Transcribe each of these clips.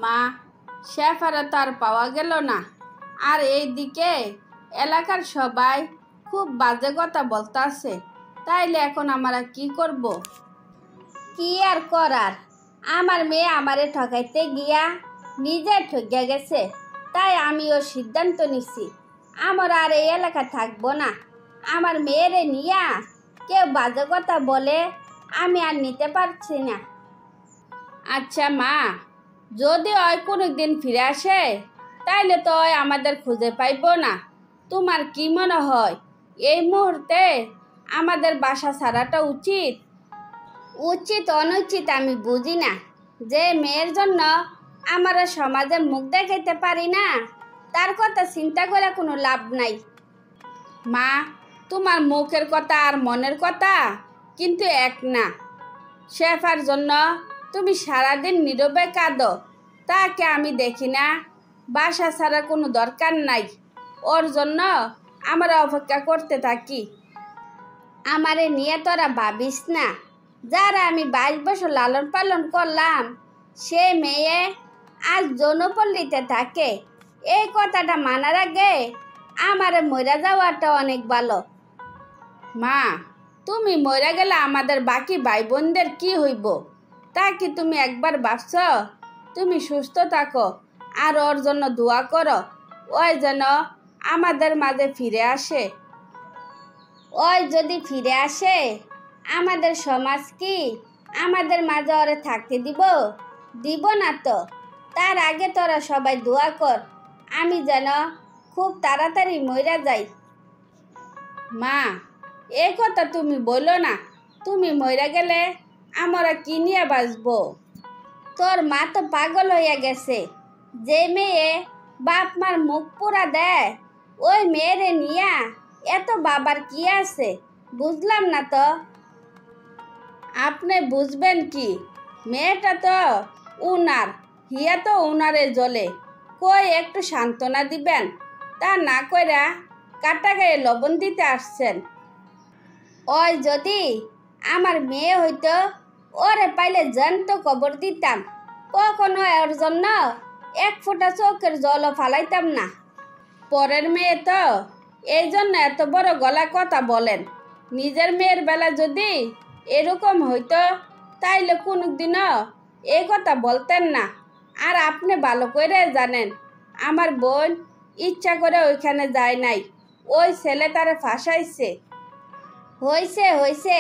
মা, শেফারে তো আর পাওয়া গেল না। আর এইদিকে এলাকার সবাই খুব বাজে কথা বলতাছে। তাইলে এখন আমরা কি করব? কি আর করার, আমার মেয়ে আমারে ঠকাইতে গিয়া নিজে ঠকিয়া গেছে। তাই আমিও সিদ্ধান্ত নিছি আমার আর এই এলাকা থাকবো না। আমার মেয়েরে নিয়া কেউ বাজে কথা বলে আমি আর নিতে পারছি না। আচ্ছা মা, যদি ওই কোনো দিন ফিরে আসে তাইলে তো ওই আমাদের খুঁজে পাইব না। তোমার কি মনে হয় এই মুহূর্তে আমাদের বাসা ছাড়াটা উচিত? উচিত অনুচিত আমি বুঝি না। যে মেয়ের জন্য আমরা সমাজে মুখ দেখাইতে পারি না, তার কথা চিন্তা করে কোনো লাভ নাই। মা, তোমার মুখের কথা আর মনের কথা কিন্তু এক না। শেফার জন্য তুমি সারাদিন নীরবে কাঁদো, তাকে আমি দেখি না। বাসা ছাড়া কোনো দরকার নাই, ওর জন্য আমরা অপেক্ষা করতে থাকি। আমারে নিয়ে তোরা ভাবিস না, যারা আমি 22 বছর লালন পালন করলাম সে মেয়ে আজ যৌনপল্লীতে থাকে। এই কথাটা মানার আগে আমারে মরে যাওয়াটা অনেক ভালো। মা, তুমি মরে গেলে আমাদের বাকি ভাই বোনদের কি হইব তা কি তুমি একবার ভাবছ? তুমি সুস্থ থাকো আর ওর জন্য দোয়া করো, ওই যেন আমাদের মাঝে ফিরে আসে। ওই যদি ফিরে আসে আমাদের সমাজ কি আমাদের মাঝে ওরে থাকতে দিব? দিব না তো। তার আগে তোরা সবাই দোয়া কর আমি যেন খুব তাড়াতাড়ি মরে যাই। মা, এ কথা তুমি বলো না। তুমি মরে গেলে আমরা কি নিয়ে বাঁচবো? তোর মা তো পাগল হইয়া গেছে। যে মেয়ে বাপ মার মুখ পুরা দেয় ওই মেয়েরে নিয়া এত বাবার কি আছে? বুঝলাম না তো। আপনি বুঝবেন কি? মেয়েটা তো উনার, হিয়া তো উনারে জ্বলে। কই একটু সান্ত্বনা দিবেন? তা না কইরা কাটা গায়ে লবণ দিতে আসছেন। ওই যদি আমার মেয়ে হইতো ওরে পাইলে জ্যান্ত কবর দিতাম, কখনো ওর জন্য এক ফোঁটা চোখের জলও ফালাইতাম না। পরের মেয়ে তো এই জন্য এত বড় গলা কথা বলেন। নিজের মেয়ের বেলা যদি এরকম হইতো তাইলে কোনোদিনও এই কথা বলতেন না। আর আপনি ভালো করে জানেন আমার বোন ইচ্ছা করে ওইখানে যায় নাই, ওই ছেলে তারে ফাঁসাইছে। হইছে হইছে,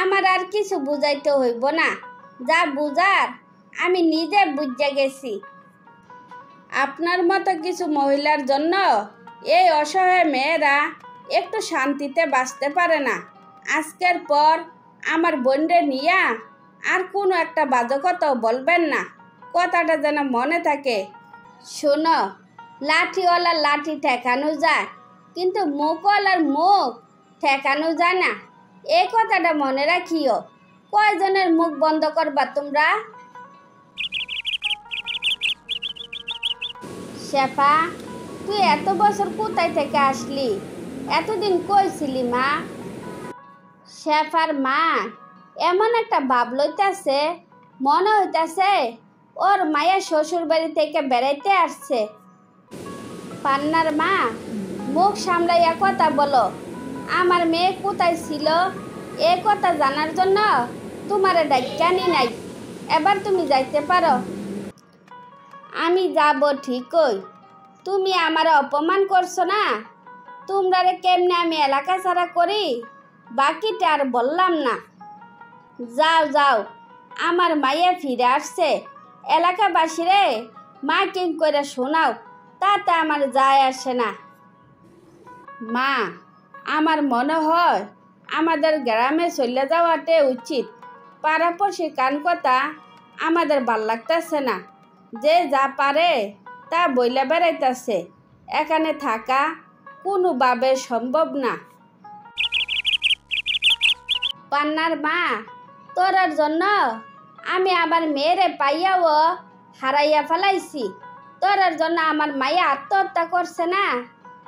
আমার আর কিছু বুঝাইতে হইব না। যা বুঝার আমি নিজে বুঝে গেছি। আপনার মতো কিছু মহিলার জন্য এই অসহায় মেয়েরা একটু শান্তিতে বাঁচতে পারে না। আজকের পর আমার বোনরে নিয়া আর কোনো একটা বাজে কথাও বলবেন না, কথাটা যেন মনে থাকে। শোনো, লাঠিওয়ালার লাঠি ঠেকানো যায়, কিন্তু মুখওয়ালার মুখ ঠেকানো যায় না। এই কথাটা মনে রাখিও। কয়জনের মুখ বন্ধ করবা তোমরা? শেফা, তুই এত বছর কোথায় থেকে আসলি? এতদিন কই ছিলি মা? শেফার মা এমন একটা ভাব লইতাছে, মনে হইতাছে ওর মায়া শ্বশুর বাড়ি থেকে বেড়াইতে আসছে। পান্নার মা, মুখ সামলাইয়া কথা বলো। আমার মেয়ে কোথায় ছিল এ কথা জানার জন্য তোমারে ডাক্তানি নাই। এবার তুমি যাইতে পারো। আমি যাব ঠিকই, তুমি আমার অপমান করছো না। তোমরারে কেমনে আমি এলাকা ছাড়া করি বাকিটা আর বললাম না। যাও যাও, আমার মাইয়া ফিরে আসছে। এলাকাবাসীরে মাইকিং করে শোনাও, তাতে আমার যায় আসে না। মা, আমার মনে হয় আমাদের গ্রামে চলে যাওয়াতে উচিত। পাড়াপড়শি কান কথা আমাদের ভাল লাগতেছে না। যে যা পারে তা বইলা বেড়াইতেছে। এখানে থাকা কোনোভাবে সম্ভব না। পান্নার মা, তোরার জন্য আমি আমার মেয়েরে পাইয়াও হারাইয়া ফেলাইছি। তোরার জন্য আমার মাইয়া আত্মহত্যা করছে না,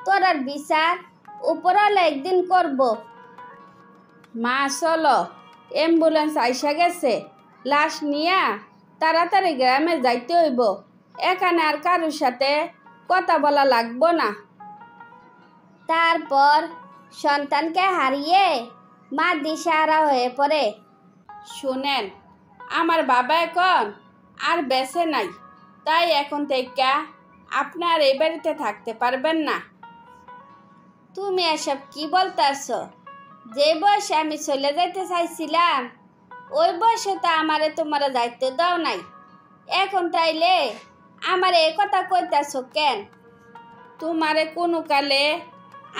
তোরার বিচার উপরওয়ালা একদিন করব। মা চলো, অ্যাম্বুলেন্স আইসা গেছে। লাশ নিয়া তাড়াতাড়ি গ্রামে যাইতে হইব। এখানে আর কারোর সাথে কথা বলা লাগবো না। তারপর সন্তানকে হারিয়ে মা দিশাহারা হয়ে পড়ে। শুনেন, আমার বাবা এখন আর বেঁচে নাই, তাই এখন থেকে আপনার এই বাড়িতে থাকতে পারবেন না। তুমি এসব কি বলতেছ? যে বয়সে আমি চলে যাইতে চাইছিলাম ওই বয়সে তো আমারে তোমরা দায়িত্ব দাও নাই। এখন তাইলে আমার এ কথা কইতাছ কেন? তোমারে কোনো কালে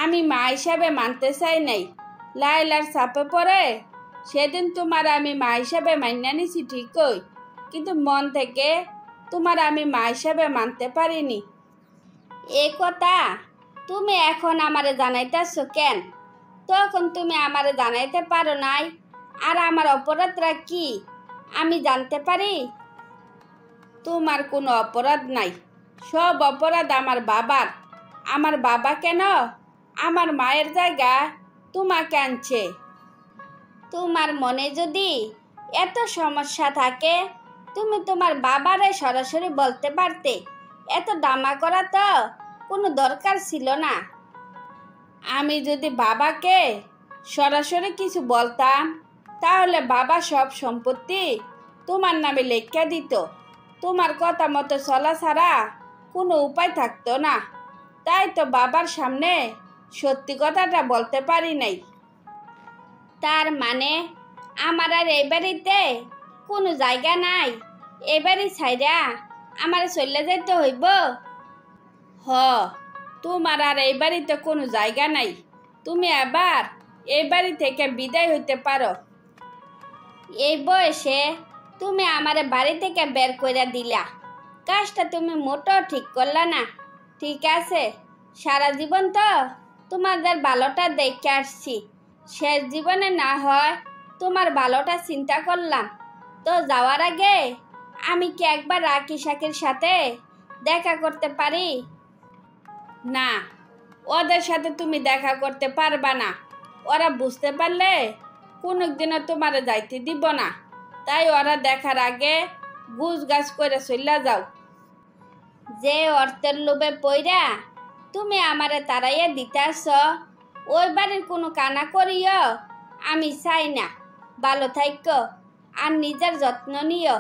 আমি মা হিসাবে মানতে চাই নাই। লাইলার চাপে পড়ে সেদিন তোমার আমি মা হিসাবে মান্য নিছি ঠিকই, কিন্তু মন থেকে তোমার আমি মা হিসাবে মানতে পারিনি। এ কথা তুমি এখন আমারে জানাইতেছ কেন? তখন তুমি আমারে জানাইতে পারো নাই। আর আমার অপরাধটা কি আমি জানতে পারি? তোমার কোনো অপরাধ নাই, সব অপরাধ আমার বাবার। আমার বাবা কেন আমার মায়ের জায়গা তোমাকে আনছে? তোমার মনে যদি এত সমস্যা থাকে তুমি তোমার বাবারে সরাসরি বলতে পারতে। এত ডামা করা তো কোনো দরকার ছিল না। আমি যদি বাবাকে সরাসরি কিছু বলতাম তাহলে বাবা সব সম্পত্তি তোমার নামে লেখা দিত। তোমার কথা মতো চলা ছাড়া কোনো উপায় থাকতো না। তাই তো বাবার সামনে সত্যি কথাটা বলতে পারি নাই। তার মানে আমার আর এই বাড়িতে কোনো জায়গা নাই? এ বাড়ি ছাইরা আমার চলে যেতে হইব? হ, তোমার আর এই বাড়িতে কোনো জায়গা নাই। তুমি এবার এই বাড়ি থেকে বিদায় হইতে পারো। এই বয়সে তুমি আমারে বাড়ি থেকে বের করে দিলা, কাজটা তুমি মোটেও ঠিক করলা না। ঠিক আছে, সারা জীবন তো তোমাদের ভালোটা দেখে আসছি, শেষ জীবনে না হয় তোমার ভালোটা চিন্তা করলাম। তো যাওয়ার আগে আমি কি একবার রাকি শাকির সাথে দেখা করতে পারি? না, ওদের সাথে তুমি দেখা করতে পারবা না। ওরা বুঝতে পারলে কোনোদিনও তোমারে যাইতে দিব না। তাই ওরা দেখার আগে গুছ গাছ করে চলে যাও। যে অর্থের লোভে পইরা তুমি আমারে তাড়াইয়া দিতেছ, ওই বাড়ির কোনো কানা করিও আমি চাই না। ভালো থাইকো আর নিজের যত্ন নিও।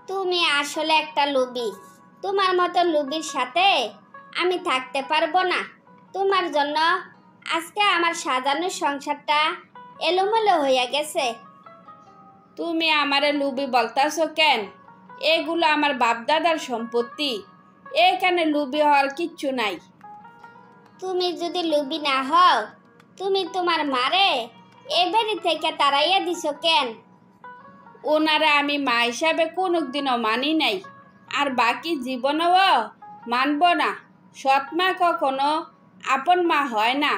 তুমি আসলে একটা লোভী। তোমার মতো লোভীর সাথে আমি থাকতে পারবো না। তোমার জন্য আজকে আমার সাজানো সংসারটা এলোমেলো হইয়া গেছে। তুমি আমারে লুবি বলতাছো কেন? এগুলো আমার বাপদাদার সম্পত্তি, এখানে লুবি হওয়ার কিচ্ছু নাই। তুমি যদি লোভী না হও তুমি তোমার মারে এ বাড়ি থেকে তাড়াইয়া দিছো কেন? ওনারা আমি মা হিসাবে কোনোদিনও মানি নাই, আর বাকি জীবনেও মানব না। সৎ মা কখনো আপন মা হয় না,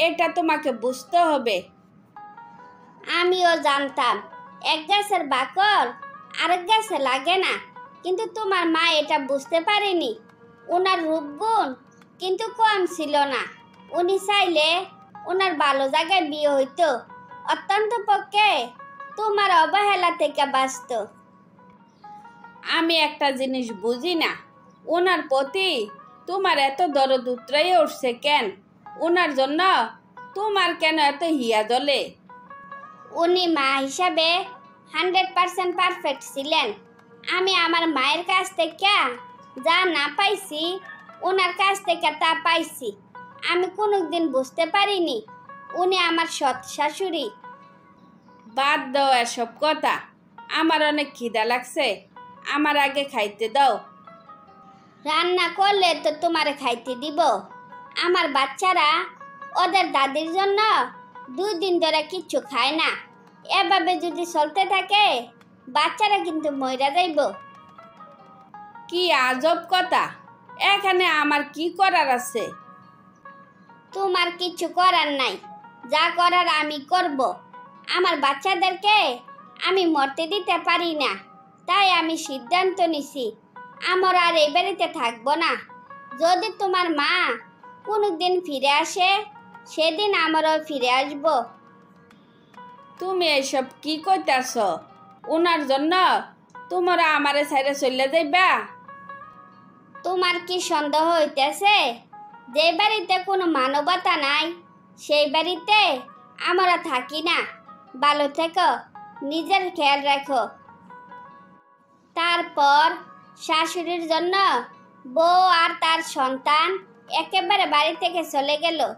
এটা তোমাকে বুঝতে হবে। আমিও জানতাম এক গাছের বাকর আরেক গাছে লাগে না, কিন্তু তোমার মা এটা বুঝতে পারেনি। ওনার রূপগুণ কিন্তু কম ছিল না। উনি চাইলে ওনার ভালো জায়গায় বিয়ে হইতো, অত্যন্ত পক্ষে তোমার অবহেলা থেকে বাঁচত। আমি একটা জিনিস বুঝি না, ওনার প্রতি তোমার এত দরদ উতরাই উঠছে কেন? ওনার জন্য তোমার কেন এত হিয়া জ্বলে? উনি মা হিসাবে 100% পারফেক্ট ছিলেন। আমি আমার মায়ের কাছ থেকে যা না পাইছি ওনার কাছ থেকে তা পাইছি। আমি কোনোদিন বুঝতে পারিনি উনি আমার সৎ শাশুড়ি। বাদ দাও এসব কথা, আমার অনেক খিদা লাগছে, আমার আগে খাইতে দাও। রান্না করলে তো তোমারে খাইতে দিব। আমার বাচ্চারা ওদের দাদির জন্য 2 দিন ধরে কিচ্ছু খায় না। এভাবে যদি চলতে থাকে বাচ্চারা কিন্তু মইরা যাইব। কি আজব কথা! এখানে আমার কি করার আছে? তোমার কিছু করার নাই, যা করার আমি করব। আমার বাচ্চাদেরকে আমি মরতে দিতে পারি না, তাই আমি সিদ্ধান্ত নিছি আমরা আর এই বাড়িতে থাকবো না। যদি তোমার মা কোনোদিন ফিরে আসে সেদিন আমরাও ফিরে আসব। তুমি এসব কি কইতাছ? ওনার জন্য তোমরা আমারে সাইডে চলে যাইবা? তোমার কি সন্দেহ হইতেছে? যে বাড়িতে কোনো মানবতা নাই সেই বাড়িতে আমরা থাকি না। ভালো থেকো, নিজের খেয়াল রাখো। তারপর শাশুড়ির জন্য বউ আর তার সন্তান একেবারে বাড়ি থেকে চলে গেল।